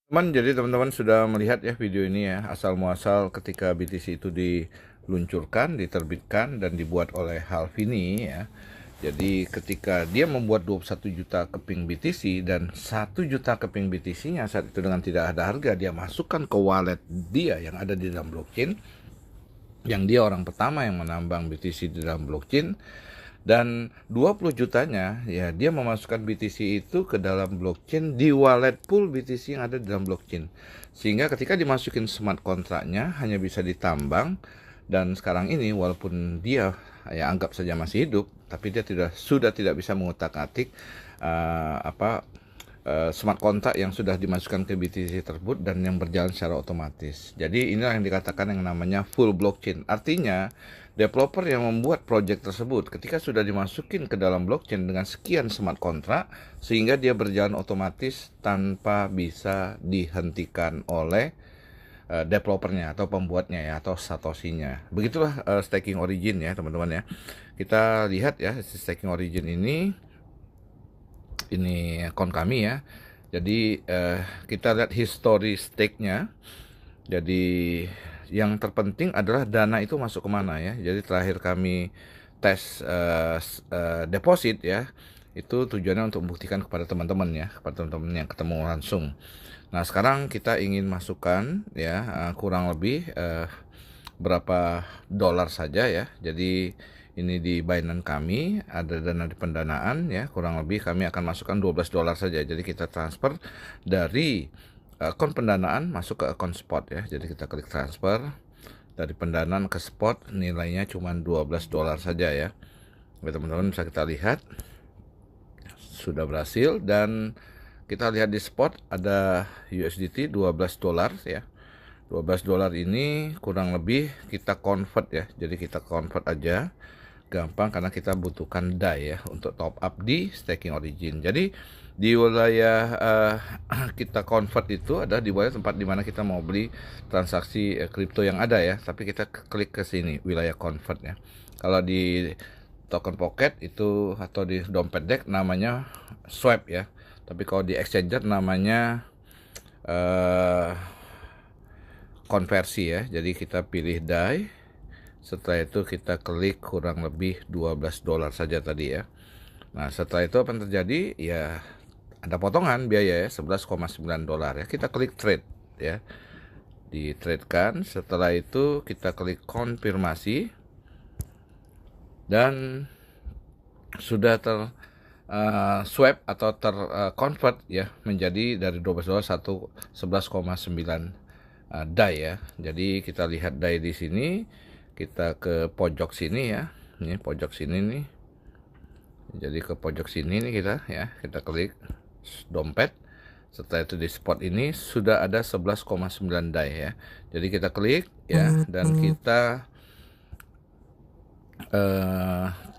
Jadi teman-teman sudah melihat ya video ini ya, asal muasal ketika BTC itu diluncurkan, diterbitkan dan dibuat oleh Halvini ya. Jadi ketika dia membuat 21 juta keping BTC dan 1 juta keping BTC-nya saat itu dengan tidak ada harga, dia masukkan ke wallet dia yang ada di dalam blockchain, yang dia orang pertama yang menambang BTC di dalam blockchain. Dan 20 jutanya ya dia memasukkan BTC itu ke dalam blockchain di wallet pool BTC yang ada di dalam blockchain. Sehingga ketika dimasukin smart kontraknya hanya bisa ditambang, dan sekarang ini walaupun dia ya anggap saja masih hidup, tapi dia sudah tidak bisa mengutak-atik smart kontrak yang sudah dimasukkan ke BTC tersebut dan yang berjalan secara otomatis. Jadi inilah yang dikatakan yang namanya full blockchain. Artinya developer yang membuat project tersebut ketika sudah dimasukin ke dalam blockchain dengan sekian smart kontrak, sehingga dia berjalan otomatis tanpa bisa dihentikan oleh developernya atau pembuatnya ya, atau satoshinya. Begitulah staking origin ya teman-teman ya. Kita lihat ya staking origin ini akun kami ya. Jadi kita lihat history stake-nya. Jadi yang terpenting adalah dana itu masuk kemana ya. Jadi terakhir kami tes deposit ya, itu tujuannya untuk membuktikan kepada teman-teman ya, kepada teman-teman yang ketemu langsung. Nah sekarang kita ingin masukkan ya kurang lebih berapa dolar saja ya. Jadi ini di Binance kami ada dana di pendanaan ya, kurang lebih kami akan masukkan 12 dolar saja. Jadi kita transfer dari akun pendanaan masuk ke akun spot ya. Jadi kita klik transfer dari pendanaan ke spot, nilainya cuma 12 dolar saja ya. Oke teman-teman, bisa kita lihat sudah berhasil. Dan kita lihat di spot ada USDT 12 dolar ya. 12 dolar ini kurang lebih kita convert ya. Jadi kita convert aja, gampang karena kita butuhkan DAI ya untuk top up di staking origin. Jadi di wilayah kita convert itu ada di wilayah tempat dimana kita mau beli transaksi kripto yang ada ya. Tapi kita klik ke sini wilayah convert ya. Kalau di token pocket itu atau di dompet deck namanya swap ya. Tapi kalau di exchanger namanya konversi ya. Jadi kita pilih DAI. Setelah itu kita klik kurang lebih 12 dolar saja tadi ya. Nah setelah itu apa yang terjadi ya, ada potongan biaya ya 11,9 dolar ya. Kita klik trade ya, di trade kan. Setelah itu kita klik konfirmasi dan sudah ter swap atau convert ya menjadi dari 12 dolar 11,9 DAI ya. Jadi kita lihat DAI di sini, kita ke pojok sini ya. Ini pojok sini nih. Jadi ke pojok sini nih kita klik dompet. Setelah itu di spot ini sudah ada 11,9 DAI ya. Jadi kita klik ya dan kita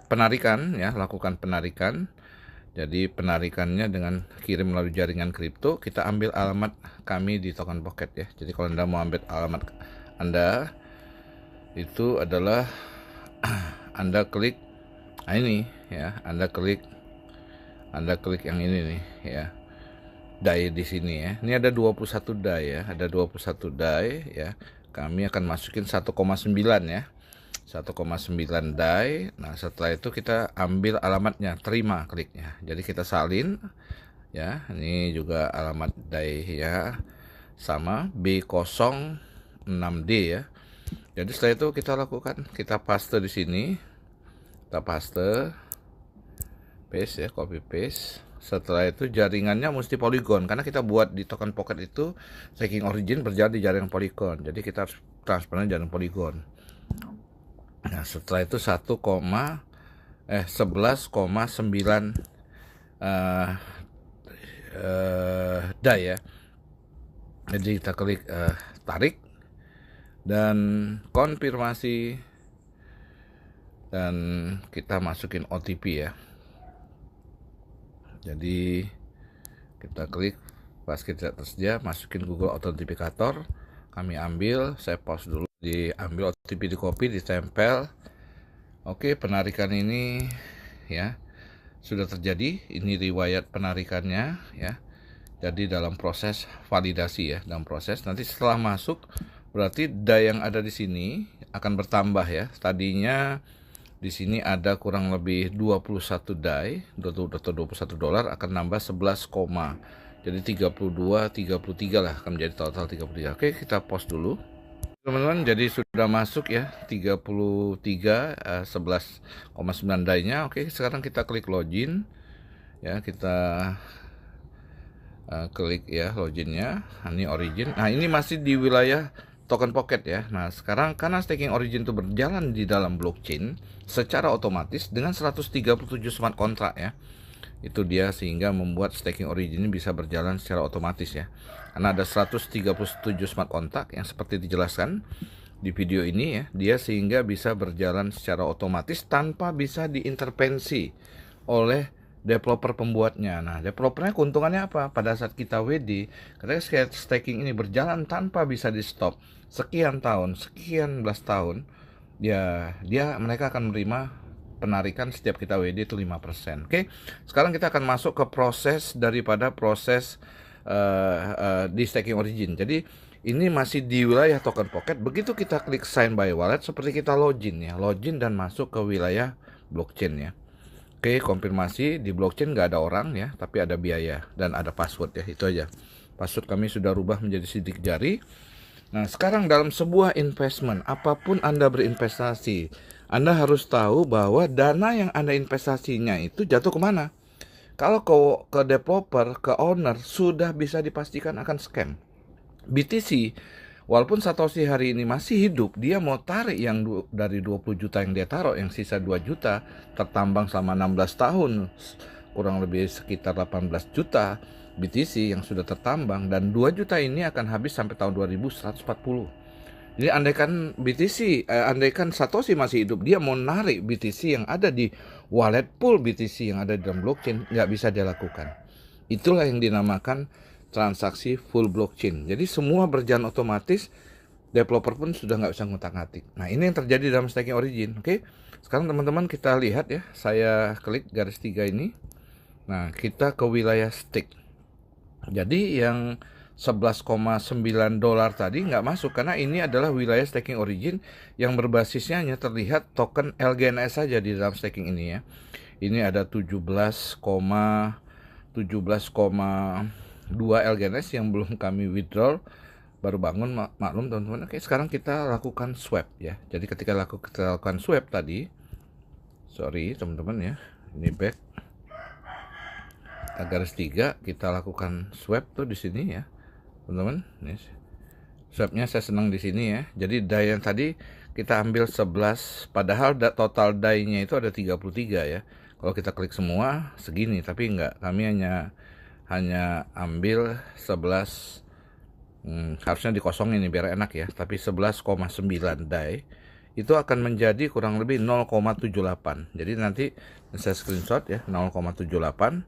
penarikan ya, lakukan penarikan. Jadi penarikannya dengan kirim melalui jaringan kripto. Kita ambil alamat kami di token pocket ya. Jadi kalau Anda mau ambil alamat Anda, itu adalah Anda klik ini ya, Anda klik yang ini nih ya, DAI di sini ya. Ini ada 21 DAI ya, ada 21 DAI ya. Kami akan masukin 1,9 ya. 1,9 DAI. Nah setelah itu kita ambil alamatnya, terima kliknya. Jadi kita salin ya. Ini juga alamat DAI ya, sama B06D ya. Jadi setelah itu kita lakukan, kita paste di sini, kita paste, paste ya, copy paste. Setelah itu jaringannya mesti Polygon karena kita buat di token pocket itu staking origin berjalan di jaringan Polygon. Jadi kita harus transfernya jaringan Polygon. Nah setelah itu 11,9 DAI ya. Jadi kita klik tarik dan konfirmasi dan kita masukin OTP ya. Jadi kita klik, pas kita tersedia masukin Google Authenticator. Kami ambil, saya pause dulu, diambil OTP, di copy, ditempel. Oke, penarikan ini ya sudah terjadi. Ini riwayat penarikannya ya. Jadi dalam proses validasi ya, dalam proses nanti setelah masuk berarti die yang ada di sini akan bertambah ya. Tadinya di sini ada kurang lebih 21 die atau $21 akan nambah 11, jadi 32, 33 lah akan menjadi total 33. Oke, kita pause dulu. Teman-teman, jadi sudah masuk ya 33 11,9 die-nya. Oke, sekarang kita klik login ya, kita klik ya loginnya. Ini origin. Nah, ini masih di wilayah token pocket ya. Nah, sekarang karena staking origin itu berjalan di dalam blockchain secara otomatis dengan 137 smart contract ya. Itu dia sehingga membuat staking origin ini bisa berjalan secara otomatis ya. Karena ada 137 smart contract yang seperti dijelaskan di video ini ya, dia sehingga bisa berjalan secara otomatis tanpa bisa diintervensi oleh developer pembuatnya. Nah, developernya keuntungannya apa? Pada saat kita WD, ketika staking ini berjalan tanpa bisa di stop sekian tahun, sekian belas tahun, ya mereka akan menerima penarikan setiap kita WD itu 5%. Oke. Sekarang kita akan masuk ke proses daripada proses di staking origin. Jadi ini masih di wilayah token pocket. Begitu kita klik sign by wallet seperti kita login ya, login dan masuk ke wilayah blockchain ya. Oke, konfirmasi di blockchain nggak ada orang ya, tapi ada biaya dan ada password ya, itu aja. Password kami sudah rubah menjadi sidik jari. Nah, sekarang dalam sebuah investment, apapun Anda berinvestasi, Anda harus tahu bahwa dana yang Anda investasinya itu jatuh kemana. Kalau ke developer, ke owner, sudah bisa dipastikan akan scam. BTC, walaupun Satoshi hari ini masih hidup, dia mau tarik yang dari 20 juta yang dia taruh, yang sisa 2 juta, tertambang selama 16 tahun, kurang lebih sekitar 18 juta BTC yang sudah tertambang, dan 2 juta ini akan habis sampai tahun 2140. Jadi andaikan Satoshi masih hidup, dia mau narik BTC yang ada di wallet pool BTC yang ada di dalam blockchain, nggak bisa dia lakukan. Itulah yang dinamakan transaksi full blockchain. Jadi semua berjalan otomatis, developer pun sudah nggak bisa ngutak-ngatik. Nah, ini yang terjadi dalam staking origin. Oke, sekarang teman-teman kita lihat ya, saya klik garis 3 ini. Nah, kita ke wilayah stake. Jadi yang $11,9 tadi nggak masuk karena ini adalah wilayah staking origin yang berbasisnya hanya terlihat token LGNS saja di dalam staking ini ya. Ini ada 17,2 LGNS yang belum kami withdraw, baru bangun, maklum teman-teman. Oke, sekarang kita lakukan swap ya. Jadi ketika kita lakukan swap tadi, sorry teman-teman ya, ini back garis 3, kita lakukan swap tuh di sini ya teman-teman. Swapnya saya senang di sini ya. Jadi die yang tadi kita ambil 11, padahal total die-nya itu ada 33 ya. Kalau kita klik semua segini, tapi enggak, kami hanya ambil 11. Harusnya dikosongin ini biar enak ya, tapi 11,9 die itu akan menjadi kurang lebih 0,78. Jadi nanti saya screenshot ya, 0,78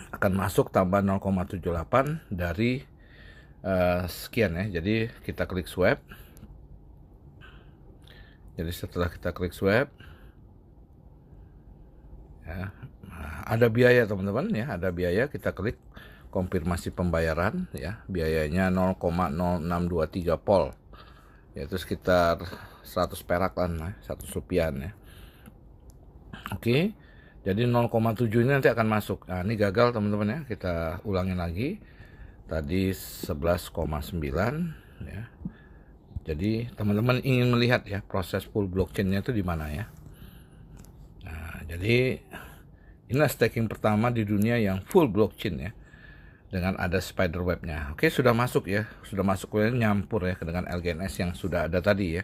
akan masuk tambah 0,78 dari sekian ya. Jadi kita klik swap. Jadi setelah kita klik swap ya, ada biaya teman-teman ya, ada biaya. Kita klik konfirmasi pembayaran ya, biayanya 0,0623 pol, yaitu sekitar 100 perak lah, 100 rupiah ya. Oke, jadi 0,7 ini nanti akan masuk. Nah, ini gagal teman-teman ya, kita ulangin lagi. Tadi 11,9 ya. Jadi teman-teman ingin melihat ya proses full blockchainnya itu di mana ya. Nah, jadi inilah staking pertama di dunia yang full blockchain ya, dengan ada spider webnya. Oke, sudah masuk ya, sudah masuk nyampur ya dengan LGNS yang sudah ada tadi ya.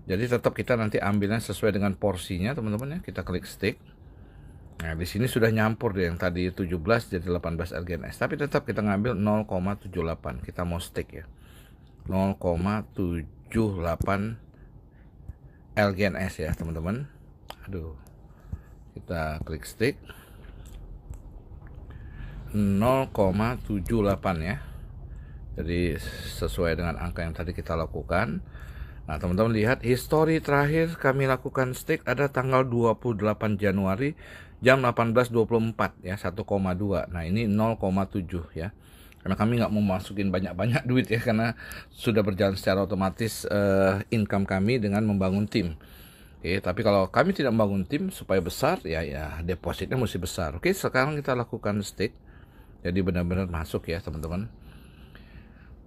Jadi tetap kita nanti ambilnya sesuai dengan porsinya teman-teman ya. Kita klik stake. Nah, di sini sudah nyampur deh, yang tadi 17 jadi 18 LGNS, tapi tetap kita ngambil 0,78. Kita mau stake ya, 0,78 LGNS ya teman-teman. Aduh, kita klik stake 0,78 ya. Jadi sesuai dengan angka yang tadi kita lakukan. Nah, teman-teman lihat histori terakhir kami lakukan stake ada tanggal 28 Januari jam 18.24 ya, 1,2. Nah, ini 0,7 ya. Karena kami nggak mau masukin banyak-banyak duit ya, karena sudah berjalan secara otomatis income kami dengan membangun tim. Oke, tapi kalau kami tidak membangun tim supaya besar, ya depositnya mesti besar. Oke, sekarang kita lakukan stake. Jadi benar-benar masuk ya teman-teman.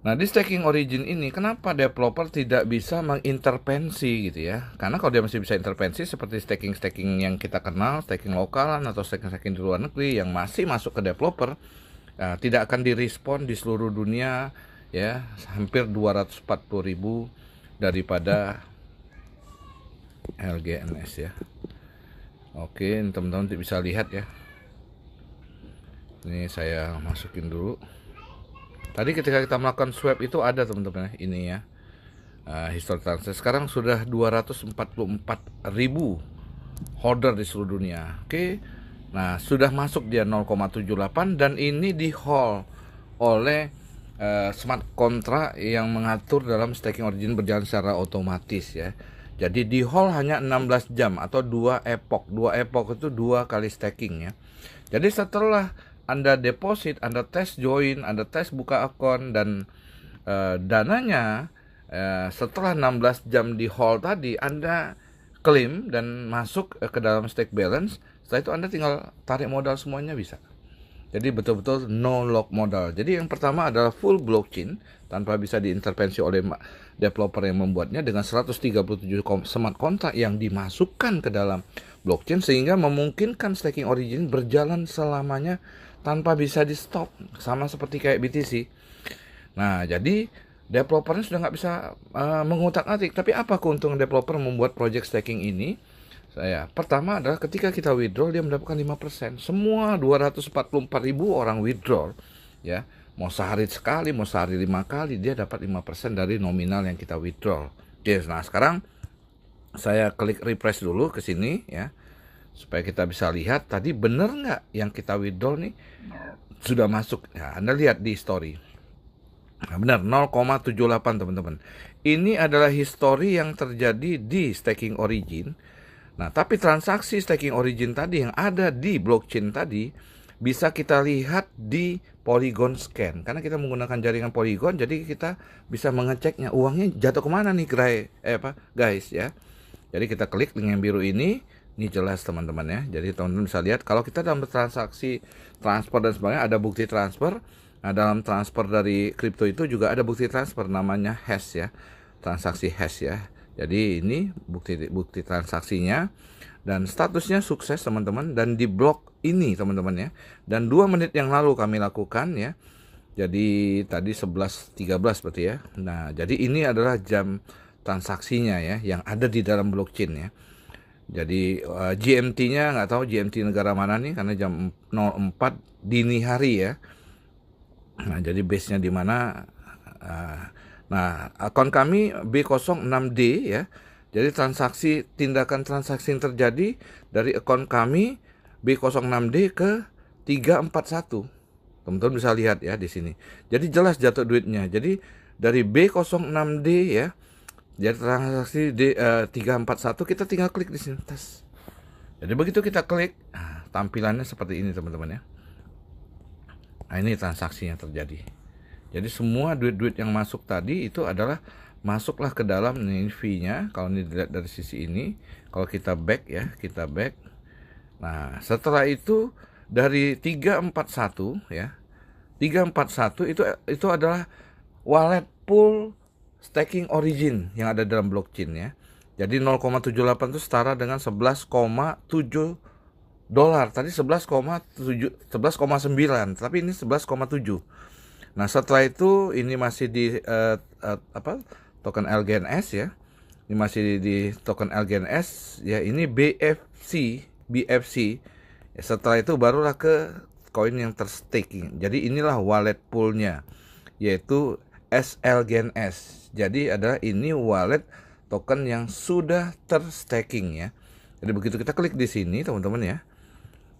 Nah, di staking origin ini, kenapa developer tidak bisa mengintervensi gitu ya? Karena kalau dia masih bisa intervensi seperti staking-staking yang kita kenal, staking lokalan atau staking-staking di luar negeri yang masih masuk ke developer, tidak akan direspon di seluruh dunia ya, hampir 240.000 daripada LGNS ya. Oke, teman-teman bisa lihat ya. Ini saya masukin dulu. Tadi ketika kita melakukan swap itu ada teman-teman ini ya, history transaksi. Sekarang sudah 244.000 holder di seluruh dunia. Oke, nah sudah masuk dia 0,78 dan ini di hold oleh smart contract yang mengatur dalam staking origin berjalan secara otomatis ya. Jadi di hold hanya 16 jam atau 2 epoch. 2 epoch itu 2 kali staking ya. Jadi setelah Anda deposit, Anda tes join, Anda tes buka akun, dan dananya setelah 16 jam di hold tadi Anda klaim dan masuk ke dalam stake balance. Setelah itu Anda tinggal tarik modal semuanya bisa. Jadi betul-betul no lock modal. Jadi yang pertama adalah full blockchain tanpa bisa diintervensi oleh developer yang membuatnya, dengan 137 smart contract yang dimasukkan ke dalam blockchain sehingga memungkinkan staking origin berjalan selamanya tanpa bisa di stop, sama seperti kayak BTC. Nah, jadi developernya sudah nggak bisa mengutak-atik. Tapi apa keuntungan developer membuat project staking ini? Pertama adalah ketika kita withdraw dia mendapatkan 5%. Semua 244.000 orang withdraw ya. Mau sehari sekali, mau sehari 5 kali, dia dapat 5% dari nominal yang kita withdraw. Oke, nah sekarang saya klik refresh dulu ke sini ya, supaya kita bisa lihat tadi bener nggak yang kita withdraw nih sudah masuk. Ya, Anda lihat di story. Nah, benar 0,78 teman-teman. Ini adalah history yang terjadi di staking origin. Nah, tapi transaksi staking origin tadi yang ada di blockchain tadi bisa kita lihat di Polygon Scan. Karena kita menggunakan jaringan Polygon, jadi kita bisa mengeceknya uangnya jatuh kemana nih guys ya. Jadi kita klik link yang biru ini jelas teman-teman ya. Jadi teman-teman bisa lihat kalau kita dalam transaksi transfer dan sebagainya ada bukti transfer. Nah, dalam transfer dari kripto itu juga ada bukti transfer namanya hash ya. Transaksi hash ya. Jadi ini bukti transaksinya dan statusnya sukses teman-teman, dan di blok ini teman-teman ya. Dan 2 menit yang lalu kami lakukan ya. Jadi tadi 11.13 berarti ya. Nah, jadi ini adalah jam transaksinya ya yang ada di dalam blockchain ya. Jadi GMT-nya nggak tahu GMT negara mana nih, karena jam 04 dini hari ya. Nah, jadi base-nya di mana? Nah, akun kami B06D ya. Jadi tindakan transaksi yang terjadi dari akun kami B06D ke 341. Teman-teman bisa lihat ya di sini. Jadi jelas jatuh duitnya. Jadi dari B06D ya. Jadi transaksi 341 kita tinggal klik di sini tes. Jadi begitu kita klik, tampilannya seperti ini teman-teman ya. Nah, ini transaksi yang terjadi. Jadi semua duit-duit yang masuk tadi itu adalah masuklah ke dalam ini fee-nya. Kalau ini dilihat dari sisi ini, kalau kita back ya, kita back. Nah, setelah itu dari 341 ya. 341 itu adalah wallet pool staking origin yang ada dalam blockchain ya. Jadi 0,78 itu setara dengan 11,7 dolar. Tadi 11,9, tapi ini 11,7. Nah, setelah itu ini masih di token LGNS ya. Ini masih di token LGNS ya, ini BFC. Ya, setelah itu barulah ke koin yang terstaking. Jadi inilah wallet poolnya, yaitu SLGNS. Jadi adalah ini wallet token yang sudah terstaking ya. Jadi begitu kita klik di sini teman-teman ya.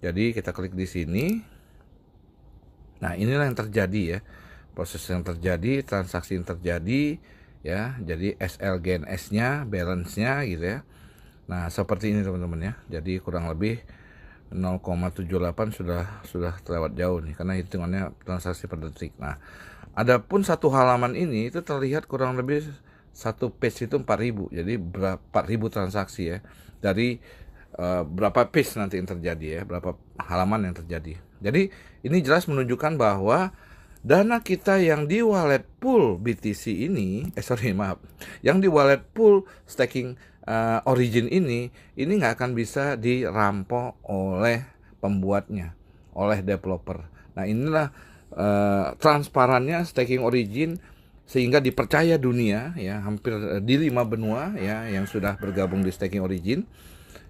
Jadi kita klik di sini. Nah, inilah yang terjadi ya. Proses yang terjadi, transaksi yang terjadi ya. Jadi SLGNS-nya, balance-nya gitu ya. Nah, seperti ini teman-teman ya. Jadi kurang lebih 0,78 sudah terlewat jauh nih, karena hitungannya transaksi per detik. Nah, adapun satu halaman ini itu terlihat kurang lebih satu page itu 4.000, jadi 4.000 transaksi ya, dari berapa page nanti yang terjadi ya, berapa halaman yang terjadi. Jadi ini jelas menunjukkan bahwa dana kita yang di wallet pool BTC ini, yang di wallet pool staking Origin ini nggak akan bisa dirampok oleh pembuatnya, oleh developer. Nah, inilah transparannya staking Origin, sehingga dipercaya dunia ya, hampir di 5 benua ya yang sudah bergabung di staking Origin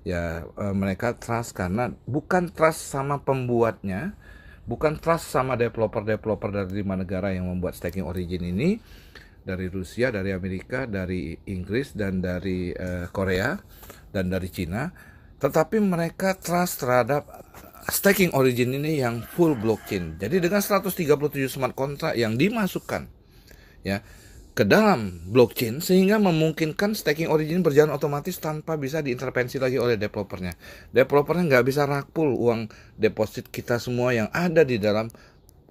ya. Mereka trust karena bukan trust sama pembuatnya, bukan trust sama developer dari 5 negara yang membuat staking Origin ini, dari Rusia, dari Amerika, dari Inggris, dan dari Korea, dan dari Cina. Tetapi mereka trust terhadap staking Origin ini yang full blockchain. Jadi dengan 137 smart contract yang dimasukkan ya ke dalam blockchain, sehingga memungkinkan staking Origin berjalan otomatis tanpa bisa diintervensi lagi oleh developernya. Developernya nggak bisa rakpul uang deposit kita semua yang ada di dalam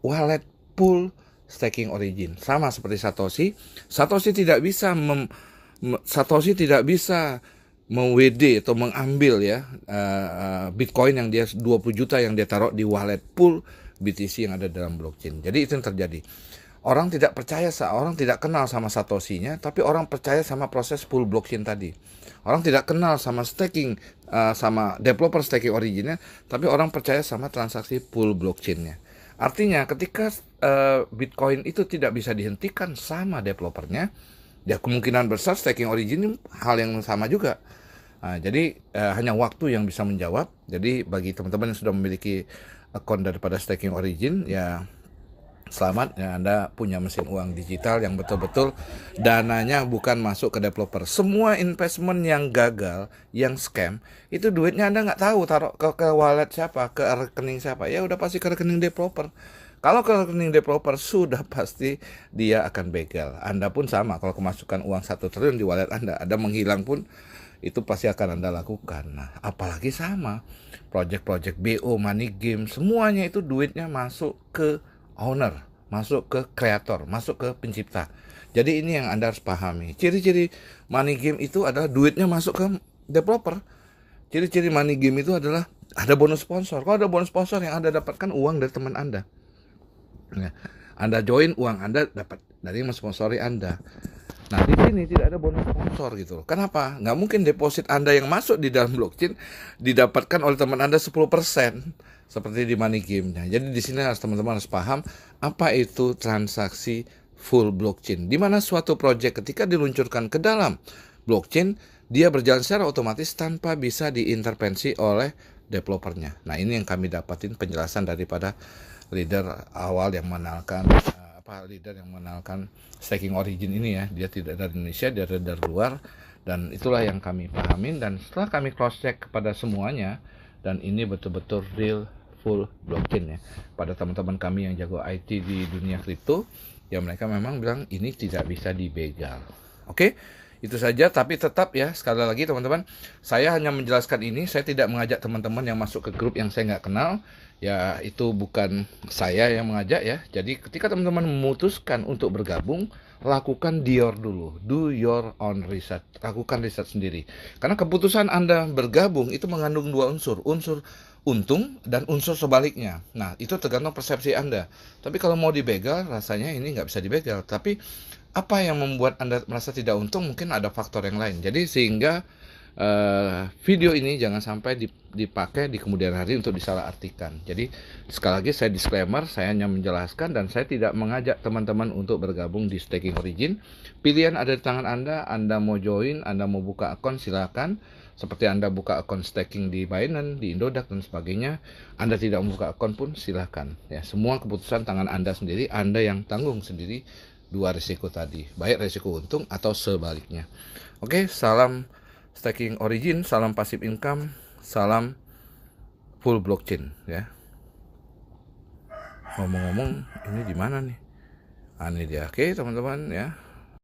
wallet pool staking Origin. Sama seperti Satoshi. Satoshi tidak bisa WD atau mengambil ya Bitcoin yang dia 20 juta yang dia taruh di wallet pool BTC yang ada dalam blockchain. Jadi itu yang terjadi. Orang tidak percaya, orang tidak kenal sama Satoshi-nya, tapi orang percaya sama proses full blockchain tadi. Orang tidak kenal sama staking, sama developer staking Origin-nya, tapi orang percaya sama transaksi full blockchain-nya. Artinya ketika Bitcoin itu tidak bisa dihentikan sama developernya, ya kemungkinan besar staking Origin hal yang sama juga. Nah, jadi hanya waktu yang bisa menjawab. Jadi bagi teman-teman yang sudah memiliki akun daripada staking Origin, ya selamat ya, Anda punya mesin uang digital yang betul-betul dananya bukan masuk ke developer. Semua investment yang gagal, yang scam, itu duitnya Anda nggak tahu taruh ke wallet siapa, ke rekening siapa. Ya udah pasti ke rekening developer. Kalau ke rekening developer sudah pasti dia akan begal. Anda pun sama, kalau kemasukan uang 1 triliun di wallet Anda menghilang pun itu pasti akan Anda lakukan. Nah, apalagi sama project-project BO, money game, semuanya itu duitnya masuk ke owner, masuk ke kreator, masuk ke pencipta. Jadi ini yang Anda harus pahami. Ciri-ciri money game itu adalah duitnya masuk ke developer. Ciri-ciri money game itu adalah ada bonus sponsor. Kalau ada bonus sponsor, yang Anda dapatkan uang dari teman Anda. Ya, Anda join, uang Anda dapat dari yang mensponsori Anda. Nah, di sini tidak ada bonus sponsor gitu. Kenapa? Nggak mungkin deposit Anda yang masuk di dalam blockchain didapatkan oleh teman Anda 10%. Seperti di money game-nya. Jadi di sini teman-teman harus paham apa itu transaksi full blockchain. Di mana suatu project ketika diluncurkan ke dalam blockchain, dia berjalan secara otomatis tanpa bisa diintervensi oleh developernya. Nah, ini yang kami dapatin penjelasan daripada leader awal yang mengenalkan staking Origin ini ya. Dia tidak dari Indonesia, dia dari luar, dan itulah yang kami pahamin. Dan setelah kami cross check kepada semuanya, dan ini betul-betul real full blockchain ya. Pada teman-teman kami yang jago IT di dunia kripto, ya mereka memang bilang ini tidak bisa dibegal. Oke, itu saja. Tapi tetap ya, sekali lagi teman-teman, saya hanya menjelaskan ini. Saya tidak mengajak teman-teman yang masuk ke grup yang saya nggak kenal. Ya, itu bukan saya yang mengajak ya. Jadi ketika teman-teman memutuskan untuk bergabung, lakukan dulu, do your own research, lakukan riset sendiri. Karena keputusan Anda bergabung itu mengandung 2 unsur untung dan unsur sebaliknya. Nah, itu tergantung persepsi Anda. Tapi kalau mau dibegal, rasanya ini nggak bisa dibegal. Tapi apa yang membuat Anda merasa tidak untung, mungkin ada faktor yang lain. Jadi sehingga video ini jangan sampai dipakai di kemudian hari untuk disalahartikan. Jadi sekali lagi saya disclaimer, saya hanya menjelaskan dan saya tidak mengajak teman-teman untuk bergabung di staking Origin. Pilihan ada di tangan Anda. Anda mau join, Anda mau buka akun, silakan. Seperti Anda buka akun staking di Binance, di Indodax dan sebagainya. Anda tidak membuka akun pun silakan. Ya, semua keputusan tangan Anda sendiri. Anda yang tanggung sendiri 2 risiko tadi, baik risiko untung atau sebaliknya. Oke, salam staking Origin, salam passive income, salam full blockchain ya. Ngomong-ngomong, ini di mana nih? Ini dia. Oke, teman-teman ya.